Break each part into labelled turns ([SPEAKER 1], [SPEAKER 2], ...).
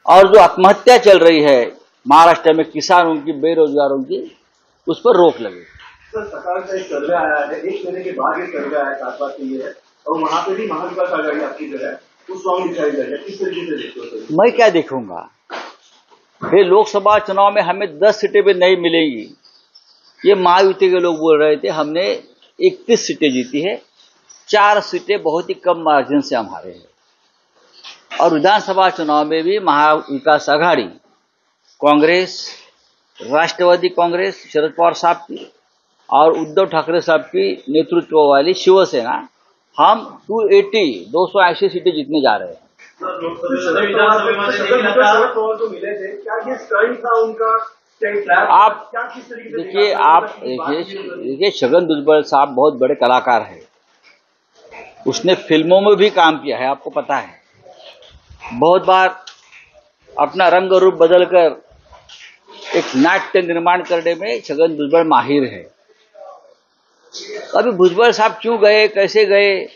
[SPEAKER 1] और जो आत्महत्या चल रही है महाराष्ट्र में किसानों की, बेरोजगारों की, उस पर रोक लगे।
[SPEAKER 2] सर, सरकार का एक सर्वे आया है, 1 महीने के बाद एक सर्वे आया है, 7 बात की है, और वहां पे भी महाविकास आघाड़ी आपकी जो है वो स्ट्रॉन्ग दिखाई दे रही है। किस तरीके से देखते हो सर?
[SPEAKER 1] मैं क्या देखूंगा, ये लोकसभा चुनाव में हमें 10 सीटें भी नहीं मिलेंगी। ये महायुति के लोग बोल रहे थे हमने 31 सीटें जीती है, 4 सीटें बहुत ही कम मार्जिन से हम हारे हैं। और विधानसभा चुनाव में भी महाविकास आघाड़ी, कांग्रेस, राष्ट्रवादी कांग्रेस शरद पवार साहब की और उद्धव ठाकरे साहब की नेतृत्व वाली शिवसेना, हम 280 सीटें जीतने जा रहे हैं। आप देखिए छगन भुजबल साहब बहुत बड़े कलाकार हैं, उसने फिल्मों में भी काम किया है, आपको पता है। बहुत बार अपना रंग रूप बदलकर एक नाट्य निर्माण करने में छगन भुजबल माहिर है। अभी भुजबल साहब क्यों गए, कैसे गए,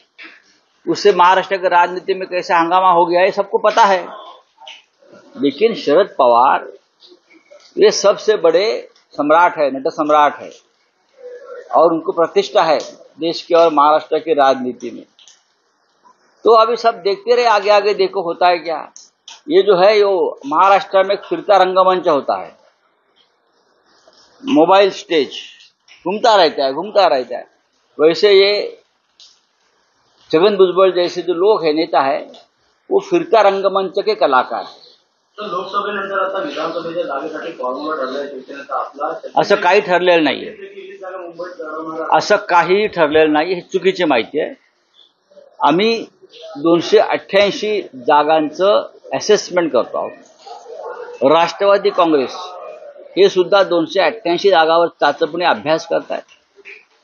[SPEAKER 1] उससे महाराष्ट्र की राजनीति में कैसा हंगामा हो गया, ये सबको पता है। लेकिन शरद पवार ये सबसे बड़े सम्राट है, नट सम्राट है, और उनको प्रतिष्ठा है देश के और महाराष्ट्र की राजनीति में। तो अभी सब देखते रहे, आगे आगे देखो होता है क्या। ये जो है यो महाराष्ट्र में फिरता रंगमंच होता है, मोबाइल स्टेज घूमता रहता है। वैसे ये छगन भुजबल जैसे जो लोग हैं, नेता है, वो फिरता रंगमंच के कलाकार है।
[SPEAKER 2] तर लोकसभेनंतर आता विधानसभेच्या जागेसाठी फॉर्म्युला ठरलाय शिवसेनेचा आपला,
[SPEAKER 1] असं काही ठरलेलं नाहीये, असं काही ठरलेलं नाही, हे चुकीची माहिती आहे। आम्ही 288 जागांचं असेसमेंट करतो आहोत। राष्ट्रवादी काँग्रेस हे सुद्धा 288 जागावर चाचपणी अभ्यास करतायत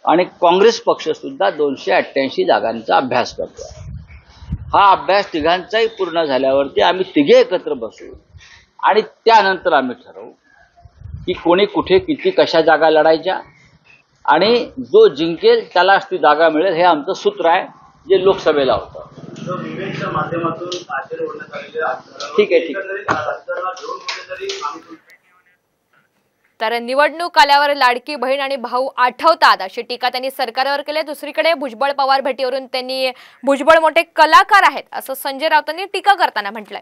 [SPEAKER 1] आणि काँग्रेस पक्ष सुद्धा 288 जागांचा अभ्यास करतोय। हा अभ्यास तिघांचाही पूर्ण झाल्यावरती आम्ही तिघे एकत्र बसू आणि त्यानंतर आम्ही ठरवू की कोणी कुठे किती कशा जागा लढायच्या, आणि जो जिंकेल त्यालाच ती जागा मिळेल, हे आमचं सूत्र आहे जे लोकसभेला होतं। ठीक आहे।
[SPEAKER 3] तर निवडणूक आल्यावर लाडकी बहीण आणि भाऊ आठवतात अशी टीका त्यांनी सरकारवर केली। दुसरीकडे भुजबळ पवार भेटीवरून त्यांनी भुजबळ मोठे कलाकार आहेत असं संजय राऊतांनी टीका करताना म्हटलंय।